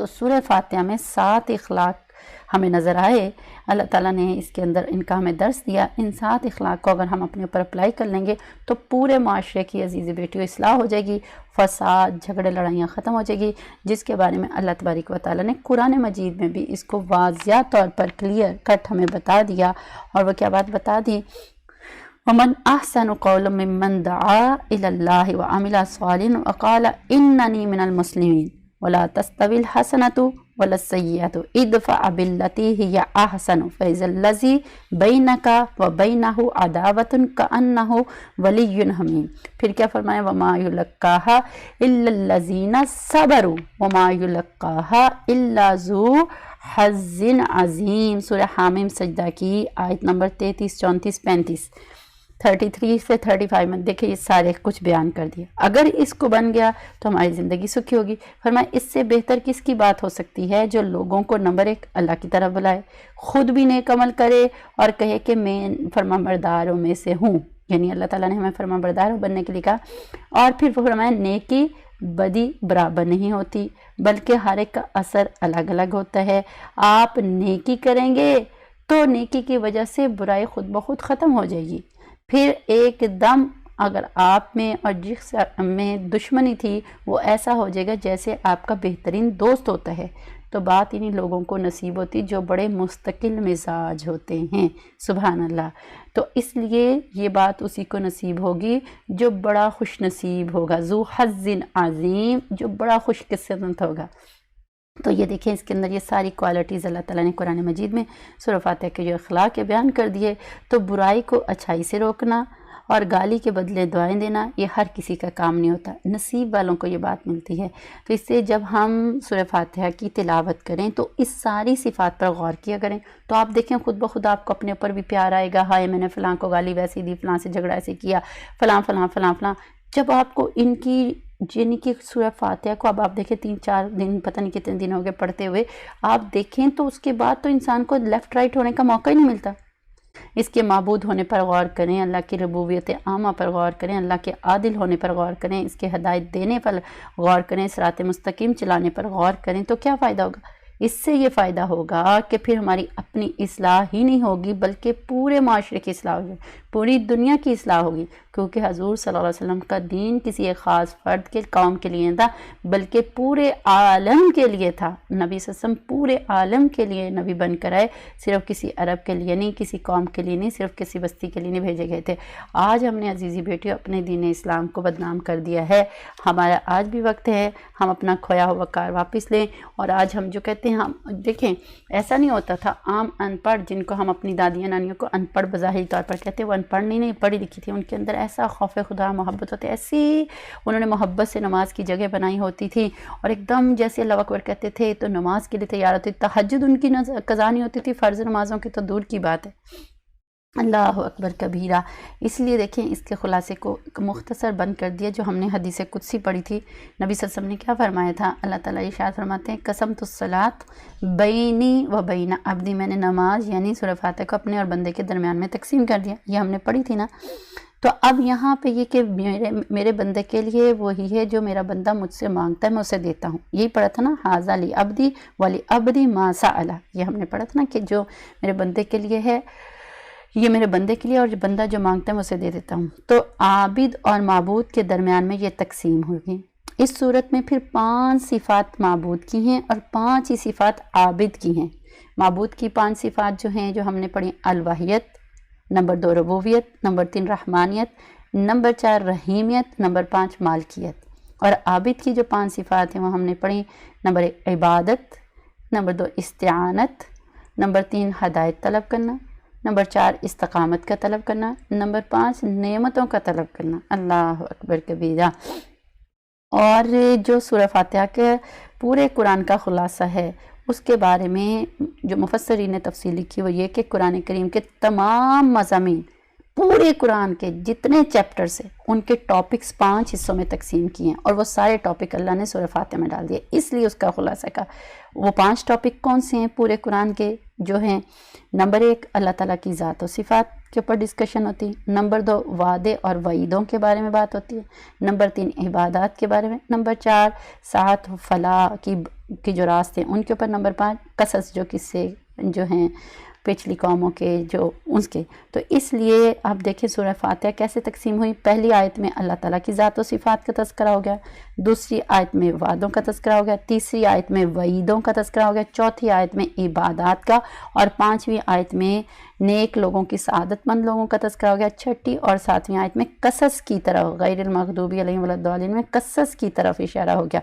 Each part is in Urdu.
تو سورہ فاتحہ میں 7 اخلاق ہمیں نظر آئے، اللہ تعالیٰ نے اس کے اندر ان کا ہمیں درس دیا۔ ان 7 اخلاق کو اگر ہم اپنے اوپر اپلائی کر لیں گے تو پورے معاشرے کی عزیزی بیٹیوں اصلاح ہو جائے گی، فساد، جھگڑے، لڑائیاں ختم ہو جائے گی، جس کے بارے میں اللہ تبارک و تعالیٰ نے قرآن مجید میں بھی اس کو واضح طور پر کلیئر کٹ ہمیں بتا دیا۔ اور وہ کیا بات بتا دی؟ وَمَنْ أَحْسَنُ قَوْلًا مِّمَّنْ دَعَا إِلَى اللَّهِ وَعَمِلَ صَالِحًا وَقَالَ إِنَّنِي مِنَ الْمُسْلِمِينَ وَلَا تَسْتَوِي الْحَسَنَةُ وَلَا السَّيِّئَةُ ادْفَعْ بِالَّتِي هِيَ أَحْسَنُ فَإِذَا الَّذِي بَيْنَكَ وَبَيْنَهُ عَدَاوَةٌ كَأَنَّهُ وَلِيٌّ حَمِيمٌ۔ پھر کیا فرمایا؟ وَمَا يُلَقَّاهَا إِلَّا الَّذِينَ صَبَرُوا وَمَا يُلَقَّاهَا إِلَّا ذُو حَظٍّ عَظِيمٍ۔ سورہ حامیم سجدہ کی آیت نمبر 33، 34، 35، 33 سے 35 میں دیکھیں یہ سارے کچھ بیان کر دیا۔ اگر اس کو بن گیا تو ہماری زندگی سکھی ہوگی۔ فرمایا اس سے بہتر کس کی بات ہو سکتی ہے جو لوگوں کو نمبر 1 اللہ کی طرف بلائے، خود بھی نیک عمل کرے اور کہے کہ میں فرمانبرداروں میں سے ہوں، یعنی اللہ تعالیٰ نے ہمیں فرمانبردار بننے کے لیے کہا۔ اور پھر فرمایا نیکی بدی برابر نہیں ہوتی بلکہ ہر ایک کا اثر الگ الگ ہوتا ہے۔ آپ نیکی کریں گے تو نیکی کی وجہ سے برائی خود بخود ختم ہو جائے گی، پھر ایک دم اگر آپ میں اور جس میں دشمنی تھی وہ ایسا ہو جائے گا جیسے آپ کا بہترین دوست ہوتا ہے۔ تو بات انہی لوگوں کو نصیب ہوتی جو بڑے مستقل مزاج ہوتے ہیں، سبحان اللہ۔ تو اس لیے یہ بات اسی کو نصیب ہوگی جو بڑا خوش نصیب ہوگا، ذو حظ عظیم، جو بڑا خوش قسمت ہوگا۔ تو یہ دیکھیں اس کے اندر یہ ساری کوالٹیز اللہ تعالیٰ نے قرآن مجید میں سورہ فاتحہ کے جو اخلاق کے بیان کر دیے۔ تو برائی کو اچھائی سے روکنا اور گالی کے بدلے دعائیں دینا یہ ہر کسی کا کام نہیں ہوتا، نصیب والوں کو یہ بات ملتی ہے۔ تو اس سے جب ہم سورہ فاتحہ کی تلاوت کریں تو اس ساری صفات پر غور کیا کریں، تو آپ دیکھیں خود بخود آپ کو اپنے اوپر بھی پیار آئے گا، ہائے میں نے فلاں کو گالی ویسی دی، فلاں سے جھگڑا ایسے کیا، فلاں فلاں فلاں فلاں۔ جب آپ کو ان کی یعنی کہ سورہ فاتحہ کو اب آپ دیکھیں 3-4 دن پتہ نہیں کتنے دن ہو گئے پڑھتے ہوئے، آپ دیکھیں تو اس کے بعد تو انسان کو لیفٹ رائٹ ہونے کا موقع ہی نہیں ملتا۔ اس کے معبود ہونے پر غور کریں، اللہ کی ربوبیت عامہ پر غور کریں، اللہ کے عادل ہونے پر غور کریں، اس کے ہدایت دینے پر غور کریں، صراط مستقیم چلانے پر غور کریں، تو کیا فائدہ ہوگا؟ اس سے یہ فائدہ ہوگا کہ پھر ہماری اپنی اصلاح ہی نہیں ہوگی بلکہ پورے معاشرے کی اصلاح ہوگی، پوری دنیا کی اصلاح ہوگی، کیونکہ حضور صلی اللہ علیہ وسلم کا دین کسی ایک خاص فرد کے قوم کے لیے تھا بلکہ پورے عالم کے لیے تھا۔ نبی صلی اللہ علیہ وسلم پورے عالم کے لیے نبی بن کر آئے، صرف کسی عرب کے لیے نہیں، کسی قوم کے لیے نہیں، صرف کسی بستی کے لیے نہیں بھیجے گئے تھے۔ آج ہم نے عزیزی بیٹیوں اپنے دین اسلام کو بدنام کر دیا ہے۔ ہمارا آج بھی وقت ہے ہم اپنا کھویا ہوا وقار واپس لیں، اور آج ہم جو کہتے ہیں ہم دیکھیں ایسا نہیں ہوتا تھا، عام ان پڑھ جن کو ہم اپنی دادیاں نانیوں کو ان پڑھ بظاہری طور پر کہتے ہیں، وہ ان پڑھ نہیں پڑھی لکھی تھی، ان کے اندر ایسا خوف خدا محبت ہوتی، ایسی انہوں نے محبت سے نماز کی جگہ بنائی ہوتی تھی، اور ایک دم جیسے اللہ اکبر کہتے تھے تو نماز کے لیے تیار ہوتی، تہجد ان کی قضا نہیں ہوتی تھی، فرض نمازوں کی تو دور کی بات ہے، اللہ اکبر کبیرہ۔ اس لیے دیکھیں اس کے خلاصے کو مختصر بند کر دیا جو ہم نے حدیث قدسی پڑھی تھی۔ نبی صلی اللہ علیہ وسلم نے کیا فرمایا تھا؟ اللہ تعالیٰ ارشاد فرماتے ہیں قسمت الصلاۃ بینی و بین عبدی، میں نے نماز یعنی سورہ فاتحہ کو اپنے اور بندے کے درمیان میں تقسیم کر دیا، یہ ہم نے پڑھی تھی نا۔ تو اب یہاں پہ یہ کہ میرے بندے کے لیے وہی ہے جو میرا بندہ مجھ سے مانگتا ہے میں اسے دیتا ہوں، یہی پڑھا تھا نا، ھذا لعبدی ولعبدی ما سأل، یہ ہم نے پڑھا تھا نا کہ جو میرے بندے کے لیے ہے یہ میرے بندے کے لیے، اور جو بندہ جو مانگتا ہے میں اسے دے دیتا ہوں۔ تو عابد اور معبود کے درمیان میں یہ تقسیم ہوگی۔ اس صورت میں پھر 5 صفات معبود کی ہیں اور 5 ہی صفات عابد کی ہیں۔ معبود کی 5 صفات جو ہیں جو ہم نے پڑھی، الوحیت، نمبر 2 ربوبیت، نمبر 3 رحمانیت، نمبر 4 رحیمیت، نمبر 5 مالکیت۔ اور عابد کی جو 5 صفات ہیں وہ ہم نے پڑھی، نمبر 1 عبادت، نمبر 2 استعانت، نمبر 3 ہدایت طلب کرنا، نمبر 4 استقامت کا طلب کرنا، نمبر 5 نعمتوں کا طلب کرنا، اللہ اکبر کبیرہ۔ اور جو سورہ فاتحہ کے پورے قرآن کا خلاصہ ہے اس کے بارے میں جو مفسرین نے تفصیل لکھی وہ یہ کہ قرآن کریم کے تمام مضامین پورے قرآن کے جتنے چیپٹرز ہیں ان کے ٹاپکس 5 حصوں میں تقسیم کیے ہیں، اور وہ سارے ٹاپک اللہ نے سورہ فاتحہ میں ڈال دیے، اس لیے اس کا خلاصہ کا وہ 5 ٹاپک کون سے ہیں پورے قرآن کے جو ہیں؟ نمبر 1 اللہ تعالیٰ کی ذات و صفات کے اوپر ڈسکشن ہوتی ہے، نمبر 2 وعدے اور وعیدوں کے بارے میں بات ہوتی ہے، نمبر 3 عبادات کے بارے میں، نمبر 4 ساتھ فلاح کی جو راستے ہیں ان کے اوپر، نمبر 5 قصص جو قصے جو ہیں پچھلی قوموں کے جو اس کے۔ تو اس لیے آپ دیکھیں سورہ فاتحہ کیسے تقسیم ہوئی، پہلی آیت میں اللہ تعالیٰ کی ذات و صفات کا تذکرہ ہو گیا، دوسری آیت میں وعدوں کا تذکرہ ہو گیا، تیسری آیت میں وعیدوں کا تذکرہ ہو گیا، چوتھی آیت میں عبادات کا، اور 5ویں آیت میں نیک لوگوں کی سعادت مند لوگوں کا تذکرہ ہو گیا، چھٹی اور 7ویں آیت میں قصص کی طرف غیر المغضوب علیہم ولا الضالین میں قصص کی طرف اشارہ ہو گیا۔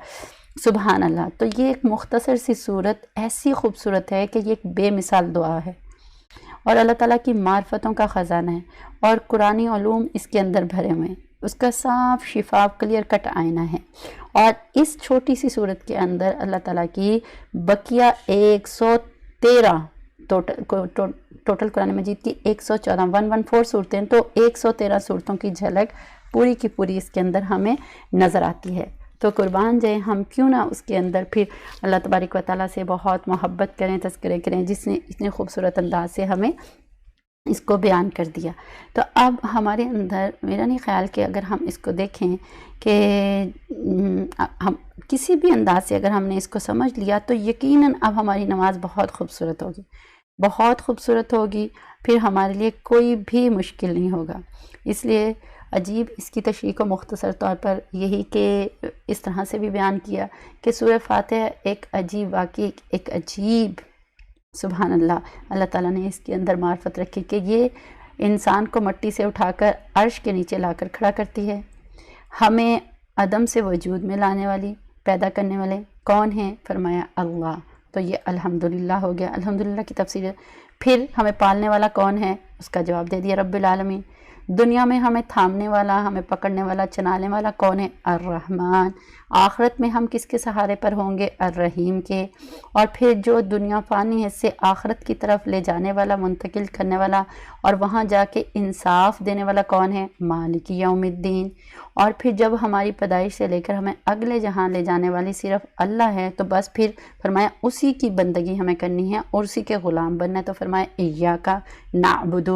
سبحان اللہ۔ تو یہ ایک مختصر سی صورت ایسی خوبصورت ہے کہ یہ ایک بے مثال دعا ہے، اور اللہ تعالیٰ کی معرفتوں کا خزانہ ہے، اور قرآنی علوم اس کے اندر بھرے ہوئے ہیں، اس کا صاف شفاف کلیئر کٹ آئینہ ہے، اور اس چھوٹی سی صورت کے اندر اللہ تعالیٰ کی بقیہ 113 ٹوٹل قرآن مجید کی 114 صورتیں، تو 113 صورتوں کی جھلک پوری کی پوری اس کے اندر ہمیں نظر آتی ہے۔ تو قربان جائیں ہم کیوں نہ اس کے اندر پھر اللہ تبارک و تعالیٰ سے بہت محبت کریں، تذکرے کریں، جس نے اتنے خوبصورت انداز سے ہمیں اس کو بیان کر دیا۔ تو اب ہمارے اندر میرا نہیں خیال کہ اگر ہم اس کو دیکھیں کہ ہم کسی بھی انداز سے اگر ہم نے اس کو سمجھ لیا تو یقیناً اب ہماری نماز بہت خوبصورت ہوگی، بہت خوبصورت ہوگی، پھر ہمارے لیے کوئی بھی مشکل نہیں ہوگا۔ اس لیے عجیب اس کی تشریح کو مختصر طور پر یہی کہ اس طرح سے بھی بیان کیا کہ سورہ فاتحہ ایک عجیب واقعی، ایک عجیب سبحان اللہ، اللہ تعالیٰ نے اس کے اندر معرفت رکھی کہ یہ انسان کو مٹی سے اٹھا کر عرش کے نیچے لا کر کھڑا کرتی ہے۔ ہمیں عدم سے وجود میں لانے والی، پیدا کرنے والے کون ہیں؟ فرمایا اللہ۔ تو یہ الحمدللہ ہو گیا، الحمدللہ کی تفسیر ہے۔ پھر ہمیں پالنے والا کون ہے؟ اس کا جواب دے دیا رب العالمین۔ دنیا میں ہمیں تھامنے والا، ہمیں پکڑنے والا، چنانے والا کون ہے؟ الرحمن۔ آخرت میں ہم کس کے سہارے پر ہوں گے؟ الرحیم کے۔ اور پھر جو دنیا فانی ہے سے آخرت کی طرف لے جانے والا، منتقل کرنے والا، اور وہاں جا کے انصاف دینے والا کون ہے؟ مالک یوم الدین۔ اور پھر جب ہماری پیدائش سے لے کر ہمیں اگلے جہاں لے جانے والی صرف اللہ ہے، تو بس پھر فرمایا اسی کی بندگی ہمیں کرنی ہے اور اسی کے غلام بننا ہے، تو فرمایا ایاک نعبد۔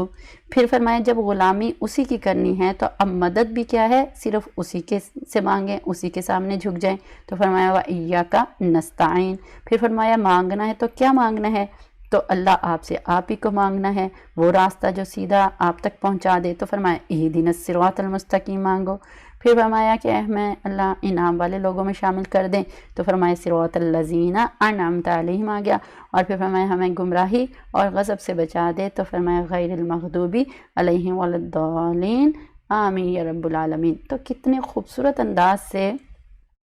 پھر فرمایا جب غلامی اسی کی کرنی ہے تو اب مدد بھی کیا ہے؟ صرف اسی کے سے مانگیں، اسی کے سامنے جھک جائیں، تو فرمایا وَإِيَّاكَ نَسْتَعِينُ۔ پھر فرمایا مانگنا ہے تو کیا مانگنا ہے؟ تو اللہ آپ سے آپ ہی کو مانگنا ہے، وہ راستہ جو سیدھا آپ تک پہنچا دے، تو فرمایا اهْدِنَا الصِّرَاطَ الْمُسْتَقِيمَ مانگو۔ پھر فرمایا کہ ہمیں اللہ انعام والے لوگوں میں شامل کر دیں، تو فرمایا صراط الذین انعمت علیہم آ گیا، اور پھر فرمایا ہمیں گمراہی اور غضب سے بچا دے، تو فرمایا غیر المغضوب علیہم ولا الضالین آمین یا رب العالمین۔ تو کتنے خوبصورت انداز سے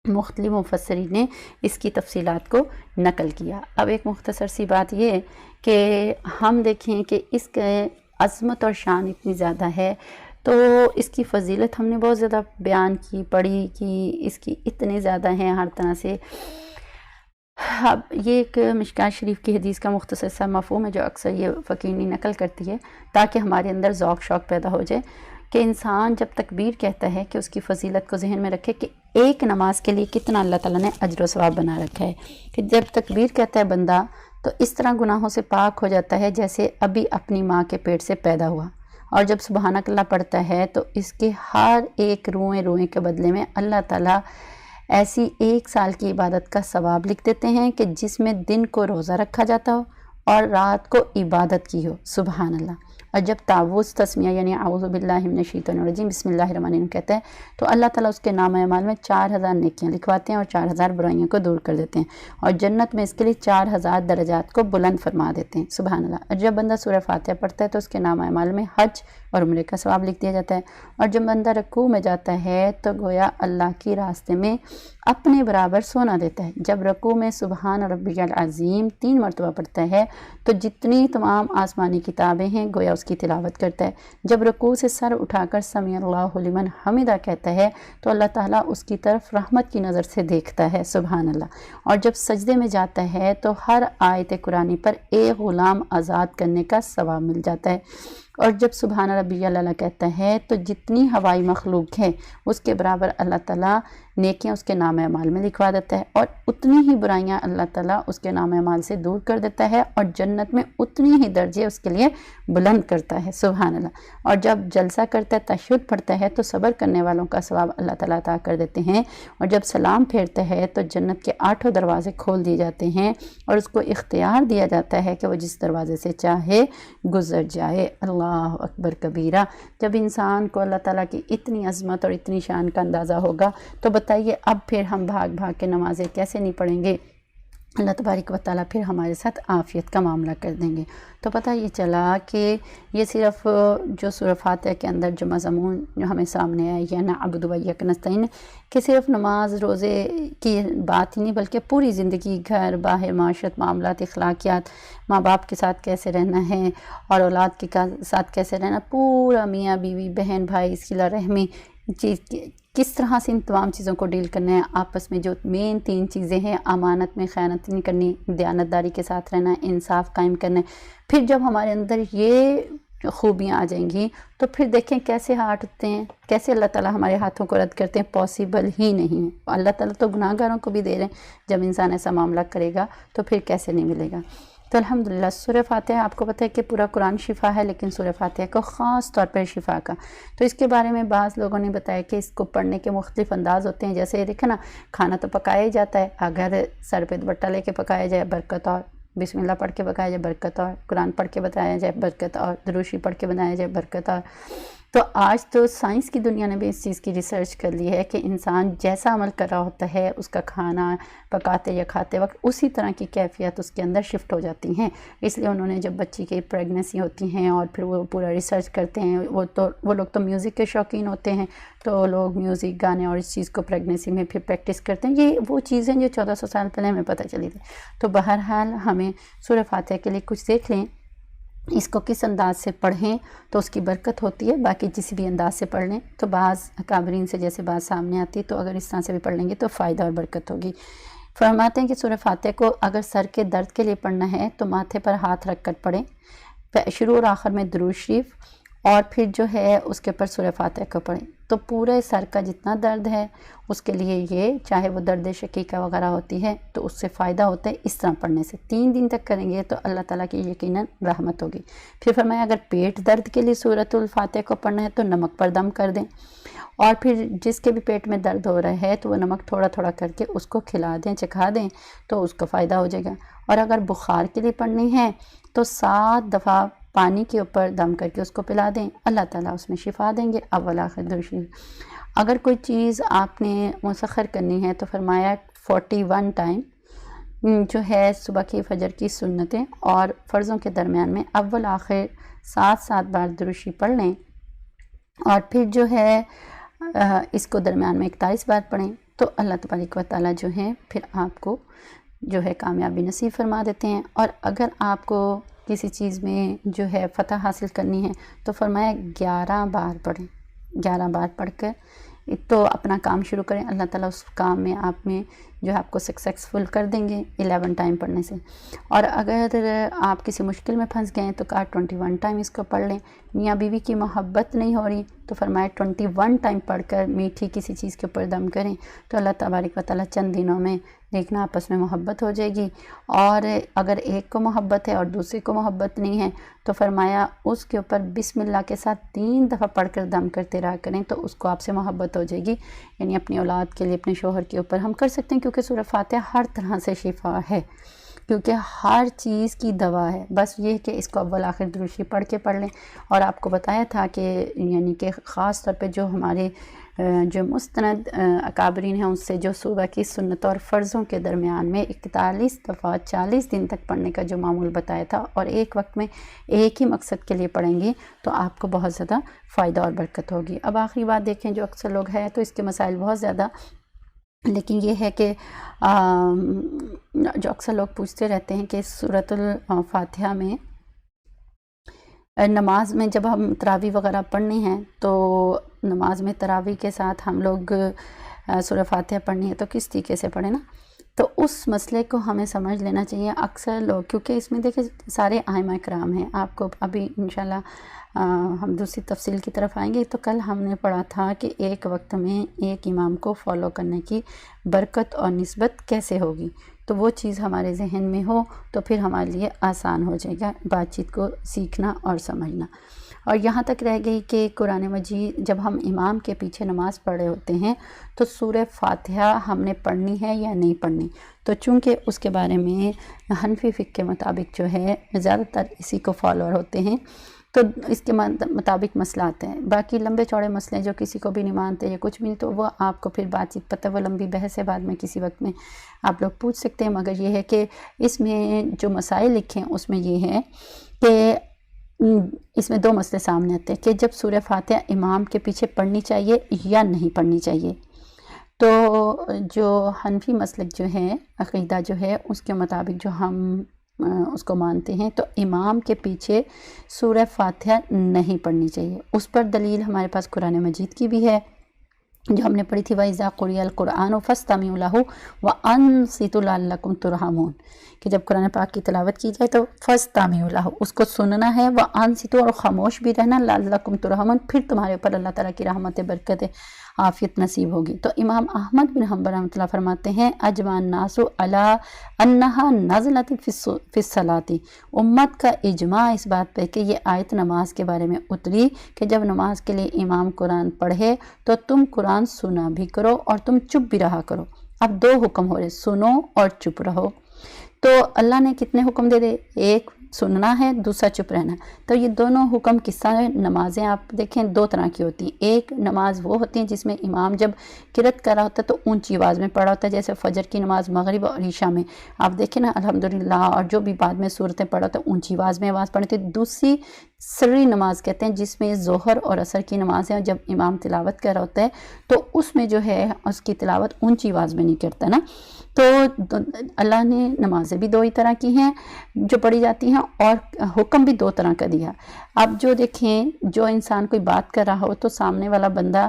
مختلف مفسرین نے اس کی تفصیلات کو نقل کیا۔ اب ایک مختصر سی بات یہ کہ ہم دیکھیں کہ اس کے عظمت اور شان اتنی زیادہ ہے، تو اس کی فضیلت ہم نے بہت زیادہ بیان کی، پڑھی کی، اس کی اتنے زیادہ ہیں ہر طرح سے۔ اب یہ ایک مشکوٰۃ شریف کی حدیث کا مختصر سا مفہوم ہے جو اکثر یہ فقینی نقل کرتی ہے تاکہ ہمارے اندر ذوق شوق پیدا ہو جائے کہ انسان جب تکبیر کہتا ہے کہ اس کی فضیلت کو ذہن میں رکھے کہ ایک نماز کے لیے کتنا اللہ تعالیٰ نے اجر و ثواب بنا رکھا ہے، کہ جب تکبیر کہتا ہے بندہ تو اس طرح گناہوں سے پاک ہو جاتا ہے جیسے ابھی اپنی ماں کے پیٹ سے پیدا ہوا، اور جب سبحانک اللہ پڑھتا ہے تو اس کے ہر ایک روئیں روئیں کے بدلے میں اللہ تعالیٰ ایسی 1 سال کی عبادت کا ثواب لکھ دیتے ہیں کہ جس میں دن کو روزہ رکھا جاتا ہو اور رات کو عبادت کی ہو، سبحان اللہ۔ اور جب تعوذ تسمیہ یعنی اعوذ باللہ من الشیطان الرجیم بسم اللہ الرحمن الرحیم کہتے ہیں تو اللہ تعالیٰ اس کے نام اعمال میں 4000 نیکیاں لکھواتے ہیں اور 4000 برائیوں کو دور کر دیتے ہیں، اور جنت میں اس کے لیے 4000 درجات کو بلند فرما دیتے ہیں، سبحان اللہ۔ اور جب بندہ سورہ فاتحہ پڑھتا ہے تو اس کے نام اعمال میں حج اور عمرے کا ثواب لکھ دیا جاتا ہے، اور جب بندہ رکوع میں جاتا ہے تو گویا اللہ کی راستے میں اپنے برابر سونا دیتا ہے۔ جب رکوع میں سبحان ربی العظیم 3 مرتبہ پڑھتا ہے تو جتنی تمام آسمانی کتابیں ہیں گویا اس کی تلاوت کرتا ہے۔ جب رکوع سے سر اٹھا کر سمیع اللہ لمن حمدہ کہتا ہے تو اللہ تعالیٰ اس کی طرف رحمت کی نظر سے دیکھتا ہے، سبحان اللہ۔ اور جب سجدے میں جاتا ہے تو ہر آیت قرآنی پر ایک غلام آزاد کرنے کا ثواب مل جاتا ہے، اور جب سبحان ربی اللہ کہتا ہے تو جتنی ہوائی مخلوق ہے اس کے برابر اللہ تعالیٰ نیکیاں اس کے نام اعمال میں لکھوا دیتا ہے، اور اتنی ہی برائیاں اللہ تعالیٰ اس کے نام اعمال سے دور کر دیتا ہے، اور جنت میں اتنی ہی درجے اس کے لیے بلند کرتا ہے، سبحان اللہ۔ اور جب جلسہ کرتا ہے، تشہد پڑھتا ہے، تو صبر کرنے والوں کا ثواب اللہ تعالیٰ عطا کر دیتے ہیں، اور جب سلام پھیرتا ہے تو جنت کے 8 دروازے کھول دیے جاتے ہیں، اور اس کو اختیار دیا جاتا ہے کہ وہ جس دروازے سے چاہے گزر جائے۔ اللہ اکبر کبیرہ۔ جب انسان کو اللہ تعالیٰ کی اتنی عظمت اور اتنی شان کا اندازہ ہوگا تو بتائیے اب پھر ہم بھاگ بھاگ کے نمازیں کیسے نہیں پڑھیں گے؟ اللہ تبارک و تعالیٰ پھر ہمارے ساتھ عافیت کا معاملہ کر دیں گے۔ تو پتہ یہ چلا کہ یہ صرف جو سورہ فاتحہ کے اندر جو مضمون جو ہمیں سامنے آئے، یا نعبد و ایاک نستعین، کہ صرف نماز روزے کی بات ہی نہیں بلکہ پوری زندگی، گھر باہر، معاشرت، معاملات، اخلاقیات، ماں باپ کے ساتھ کیسے رہنا ہے اور اولاد کے ساتھ کیسے رہنا، پورا میاں بیوی، بہن بھائی، صلہ رحمی، چیز کس طرح سے ان تمام چیزوں کو ڈیل کرنا ہے، آپس میں جو مین 3 چیزیں ہیں، امانت میں خیانت نہیں کرنی، دیانتداری کے ساتھ رہنا، انصاف قائم کرنا ہے۔ پھر جب ہمارے اندر یہ خوبیاں آ جائیں گی تو پھر دیکھیں کیسے ہاتھ اٹھتے ہیں، کیسے اللہ تعالیٰ ہمارے ہاتھوں کو رد کرتے ہیں، پاسبل ہی نہیں ہے۔ اللہ تعالیٰ تو گناہ گاروں کو بھی دے رہے ہیں، جب انسان ایسا معاملہ کرے گا تو پھر کیسے نہیں ملے گا۔ تو الحمدللہ سورہ فاتحہ، آپ کو پتہ ہے کہ پورا قرآن شفا ہے، لیکن سورہ فاتحہ کو خاص طور پر شفا کا، تو اس کے بارے میں بعض لوگوں نے بتایا کہ اس کو پڑھنے کے مختلف انداز ہوتے ہیں۔ جیسے دیکھیں نا، کھانا تو پکایا ہی جاتا ہے، اگر سر پہ دوپٹہ لے کے پکایا جائے برکت، اور بسم اللہ پڑھ کے پکایا جائے برکت، اور قرآن پڑھ کے بتایا جائے برکت، اور دروشی پڑھ کے بنایا جائے برکت۔ اور تو آج تو سائنس کی دنیا نے بھی اس چیز کی ریسرچ کر لی ہے کہ انسان جیسا عمل کر رہا ہوتا ہے، اس کا کھانا پکاتے یا کھاتے وقت اسی طرح کی کیفیت اس کے اندر شفٹ ہو جاتی ہیں۔ اس لیے انہوں نے جب بچی کی پریگننسی ہوتی ہیں اور پھر وہ پورا ریسرچ کرتے ہیں، وہ لوگ تو میوزک کے شوقین ہوتے ہیں، تو لوگ میوزک، گانے اور اس چیز کو پریگننسی میں پھر پریکٹس کرتے ہیں۔ یہ وہ چیزیں جو 1400 سال پہلے ہمیں پتہ چلی تھی۔ تو بہرحال ہمیں سورہ فاتحہ کے لیے کچھ دیکھ لیں، اس کو کس انداز سے پڑھیں تو اس کی برکت ہوتی ہے، باقی جس بھی انداز سے پڑھ لیں تو بعض اکابرین سے جیسے بات سامنے آتی ہے، تو اگر اس طرح سے بھی پڑھ لیں گے تو فائدہ اور برکت ہوگی۔ فرماتے ہیں کہ سورہ فاتحہ کو اگر سر کے درد کے لیے پڑھنا ہے تو ماتھے پر ہاتھ رکھ کر پڑھیں، شروع اور آخر میں درود شریف، اور پھر جو ہے اس کے اوپر سورہ فاتحہ کو پڑھیں، تو پورے سر کا جتنا درد ہے اس کے لیے یہ، چاہے وہ درد شقیقہ وغیرہ ہوتی ہے تو اس سے فائدہ ہوتا ہے اس طرح پڑھنے سے۔ 3 دن تک کریں گے تو اللہ تعالیٰ کی یقیناً رحمت ہوگی۔ پھر فرمایا اگر پیٹ درد کے لیے سورۃ الفاتحہ کو پڑھنا ہے تو نمک پر دم کر دیں، اور پھر جس کے بھی پیٹ میں درد ہو رہا ہے تو وہ نمک تھوڑا تھوڑا کر کے اس کو کھلا دیں، چکھا دیں، تو اس کو فائدہ ہو جائے گا۔ اور اگر بخار کے لیے پڑھنی ہے تو 7 دفعہ پانی کے اوپر دم کر کے اس کو پلا دیں، اللہ تعالیٰ اس میں شفا دیں گے۔ اول آخر درشی۔ اگر کوئی چیز آپ نے مسخر کرنی ہے تو فرمایا 41 ٹائم جو ہے صبح کی فجر کی سنتیں اور فرضوں کے درمیان میں اول آخر 7 بار درشی پڑھ لیں، اور پھر جو ہے اس کو درمیان میں 41 بار پڑھیں، تو اللہ تبارک و تعالیٰ جو ہے پھر آپ کو جو ہے کامیابی نصیب فرما دیتے ہیں۔ اور اگر آپ کو کسی چیز میں جو ہے فتح حاصل کرنی ہے تو فرمایا 11 بار پڑھیں، 11 بار پڑھ کر تو اپنا کام شروع کریں، اللہ تعالیٰ اس کام میں جو ہے آپ کو سکسیسفل کر دیں گے 11 ٹائم پڑھنے سے۔ اور اگر آپ کسی مشکل میں پھنس گئے تو کہا 21 ٹائم اس کو پڑھ لیں۔ میاں بیوی کی محبت نہیں ہو رہی تو فرمایا 21 ٹائم پڑھ کر میٹھی کسی چیز کے اوپر دم کریں، تو اللہ تبارک و تعالیٰ چند دنوں میں دیکھنا آپس میں محبت ہو جائے گی۔ اور اگر ایک کو محبت ہے اور دوسرے کو محبت نہیں ہے تو فرمایا اس کے اوپر بسم اللہ کے ساتھ 3 دفعہ پڑھ کر دم کرتے رہا کریں، تو اس کو آپ سے محبت ہو جائے گی۔ یعنی اپنی اولاد کے لیے، اپنے شوہر کے اوپر ہم کر سکتے ہیں، کیونکہ سورہ فاتحہ ہر طرح سے شفا ہے، کیونکہ ہر چیز کی دوا ہے۔ بس یہ کہ اس کو اول آخر دروشی پڑھ کے پڑھ لیں۔ اور آپ کو بتایا تھا کہ یعنی کہ خاص طور پہ جو ہمارے جو مستند اکابرین ہیں ان سے جو صبح کی سنت اور فرضوں کے درمیان میں 41 دفعہ 40 دن تک پڑھنے کا جو معمول بتایا تھا، اور ایک وقت میں ایک ہی مقصد کے لیے پڑھیں گی تو آپ کو بہت زیادہ فائدہ اور برکت ہوگی۔ اب آخری بات دیکھیں، جو اکثر لوگ ہیں تو اس کے مسائل بہت زیادہ، لیکن یہ ہے کہ جو اکثر لوگ پوچھتے رہتے ہیں کہ سورۃ الفاتحہ میں نماز میں جب ہم تراویح وغیرہ پڑھنی ہیں تو نماز میں تراویح کے ساتھ ہم لوگ سورہ فاتحہ پڑھنی ہے تو کس طریقے سے پڑھیں نا؟ تو اس مسئلے کو ہمیں سمجھ لینا چاہیے. اکثر لوگ کیونکہ اس میں دیکھیں سارے ائمہ کرام ہیں، آپ کو ابھی انشاءاللہ ہم دوسری تفصیل کی طرف آئیں گے. تو کل ہم نے پڑھا تھا کہ ایک وقت میں ایک امام کو فالو کرنے کی برکت اور نسبت کیسے ہوگی. تو وہ چیز ہمارے ذہن میں ہو تو پھر ہمارے لیے آسان ہو جائے گا بات چیت کو سیکھنا اور سمجھنا. اور یہاں تک رہ گئی کہ قرآن مجید جب ہم امام کے پیچھے نماز پڑھ رہے ہوتے ہیں تو سورہ فاتحہ ہم نے پڑھنی ہے یا نہیں پڑھنی. تو چونکہ اس کے بارے میں حنفی فقہ کے مطابق جو ہے زیادہ تر اسی کو فالوور ہوتے ہیں، تو اس کے مطابق مسئلہ آتے ہیں. باقی لمبے چوڑے مسئلے جو کسی کو بھی نہیں مانتے یا کچھ بھی نہیں، تو وہ آپ کو پھر بات چیت پتہ، وہ لمبی بحث ہے، بعد میں کسی وقت میں آپ لوگ پوچھ سکتے ہیں. مگر یہ ہے کہ اس میں جو مسائل لکھے ہیں اس میں یہ ہے کہ اس میں دو مسئلے سامنے آتے ہیں کہ جب سورہ فاتحہ امام کے پیچھے پڑھنی چاہیے یا نہیں پڑھنی چاہیے. تو جو حنفی مسلک جو ہے، عقیدہ جو ہے، اس کے مطابق جو ہم اس کو مانتے ہیں تو امام کے پیچھے سورہ فاتحہ نہیں پڑھنی چاہیے. اس پر دلیل ہمارے پاس قرآن مجید کی بھی ہے جو ہم نے پڑھی تھی، وَإِذَا قُرِئَ الْقُرْآنُ فَاسْتَمِعُوا لَهُ وَأَنصِتُوا لَعَلَّكُمْ تُرْحَمُونَ، کہ جب قرآن پاک کی تلاوت کی جائے تو فَاسْتَمِعُوا لَهُ، اس کو سننا ہے، وَأَنصِتُوا، اور خاموش بھی رہنا، لَعَلَّكُمْ تُرْحَمُونَ، پھر تمہارے اوپر اللہ تعالیٰ کی رحمت برکت عافیت نصیب ہوگی. تو امام احمد بن حنبل رحمۃ اللہ فرماتے ہیں، اجمع الناس علی انہا نزلت فی الصلاۃ، امت کا اجماع اس بات پہ کہ یہ آیت نماز کے بارے میں اتری کہ جب نماز کے لیے امام قرآن پڑھے تو تم قرآن سنا بھی کرو اور تم چپ بھی رہا کرو. اب دو حکم ہو رہے، سنو اور چپ رہو. تو اللہ نے کتنے حکم دے دے؟ ایک سننا ہے، دوسرا چپ رہنا. تو یہ دونوں حکم کس طرح نمازیں آپ دیکھیں دو طرح کی ہوتی ہیں. ایک نماز وہ ہوتی ہیں جس میں امام جب قرات کر رہا ہوتا ہے تو اونچی آواز میں پڑھا ہوتا ہے، جیسے فجر کی نماز، مغرب اور عشاء میں آپ دیکھیں نا الحمدللہ، اور جو بھی بعد میں صورتیں پڑھا ہوتا ہے اونچی آواز میں آواز پڑھتے. دوسری سری نماز کہتے ہیں جس میں ظہر اور عصر کی نماز ہے، جب امام تلاوت کر رہا ہوتا ہے تو اس میں جو ہے اس کی تلاوت اونچی آواز میں نہیں کرتا نا. تو اللہ نے نمازیں بھی دو ہی طرح کی ہیں جو پڑھی جاتی ہیں، اور حکم بھی دو طرح کا دیا. اب جو دیکھیں، جو انسان کوئی بات کر رہا ہو تو سامنے والا بندہ،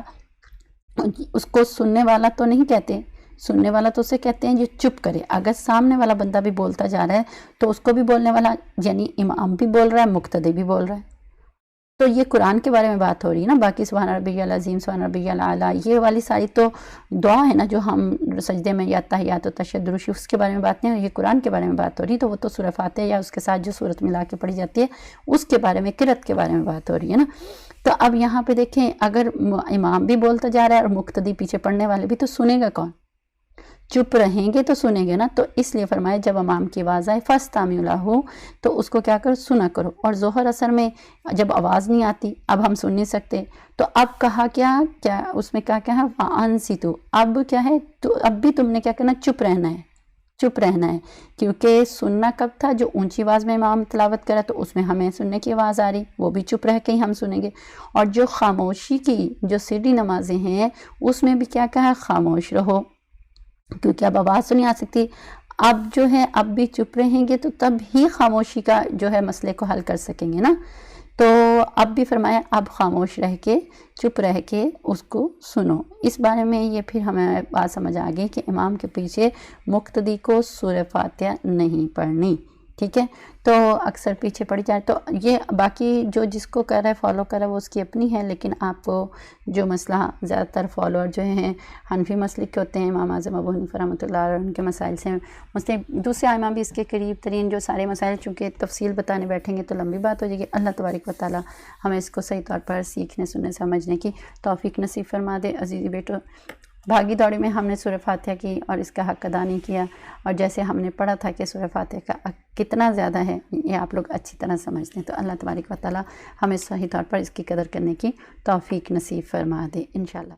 اس کو سننے والا تو نہیں کہتے، سننے والا تو اسے کہتے ہیں جو چپ کرے. اگر سامنے والا بندہ بھی بولتا جا رہا ہے تو اس کو بھی بولنے والا، یعنی امام بھی بول رہا ہے، مقتدی بھی بول رہا ہے. تو یہ قرآن کے بارے میں بات ہو رہی ہے نا. باقی سبحان ربی العظیم، سبحان ربی الاعلیٰ، یہ والی ساری تو دعا ہے نا جو ہم سجدے میں یا تحیات و تشہد رشی، اس کے بارے میں بات نہیں ہے، یہ قرآن کے بارے میں بات ہو رہی ہے. تو وہ تو سورہ فاتحہ یا اس کے ساتھ جو سورت ملا کے پڑھی جاتی ہے اس کے بارے میں، قرات کے بارے میں بات ہو رہی ہے نا. تو اب یہاں پہ دیکھیں، اگر امام بھی بولتا جا رہا ہے اور مقتدی پیچھے پڑھنے والے بھی، تو سنے گا کون؟ چپ رہیں گے تو سنیں گے نا. تو اس لیے فرمایا جب امام کی آواز آئے فَاسْتَمِعُوا لَهُ، تو اس کو کیا کرو؟ سنا کرو. اور ظہر اثر میں جب آواز نہیں آتی، اب ہم سن نہیں سکتے، تو اب کہا کیا اس میں کیا ہے؟ وَأَنصِتُوا، اب کیا ہے؟ تو اب بھی تم نے کیا کرنا؟ چپ رہنا ہے، چپ رہنا ہے. کیونکہ سننا کب تھا؟ جو اونچی آواز میں امام تلاوت کرا تو اس میں ہمیں سننے کی آواز آ رہی، وہ بھی چپ رہ کے ہی ہم سنیں گے. اور جو خاموشی کی جو سری نمازیں ہیں اس میں بھی کیا کہا؟ خاموش رہو، کیونکہ اب آواز تو نہیں آ سکتی. اب جو ہے اب بھی چپ رہیں گے تو تب ہی خاموشی کا جو ہے مسئلے کو حل کر سکیں گے نا. تو اب بھی فرمایا اب خاموش رہ کے، چپ رہ کے اس کو سنو. اس بارے میں یہ پھر ہمیں بات سمجھ آ گئی کہ امام کے پیچھے مقتدی کو سورہ فاتحہ نہیں پڑھنی. ٹھیک ہے، تو اکثر پیچھے پڑھی جائے تو یہ باقی جو جس کو کر رہا ہے فالو کر رہا ہے وہ اس کی اپنی ہے. لیکن آپ کو جو مسئلہ زیادہ تر فالوور جو ہیں حنفی مسلک کے ہوتے ہیں، امام اعظم ابو حنیفہ رحمۃ اللہ علیہ، ان کے مسائل سے مسلم دوسرے ائمہ بھی اس کے قریب ترین جو سارے مسائل، چونکہ تفصیل بتانے بیٹھیں گے تو لمبی بات ہو جائے گی. اللہ تبارک و تعالیٰ ہمیں اس کو صحیح طور پر سیکھنے، سننے، سمجھنے کی توفیق نصیب فرما دے. عزیزی بیٹو، بھاگی دوڑی میں ہم نے سورہ فاتحہ کی اور اس کا حق ادا نہیں کیا، اور جیسے ہم نے پڑھا تھا کہ سورہ فاتحہ کا حق کتنا زیادہ ہے یہ آپ لوگ اچھی طرح سمجھتے ہیں. تو اللہ تبارک و تعالیٰ ہمیں صحیح طور پر اس کی قدر کرنے کی توفیق نصیب فرما دے انشاءاللہ.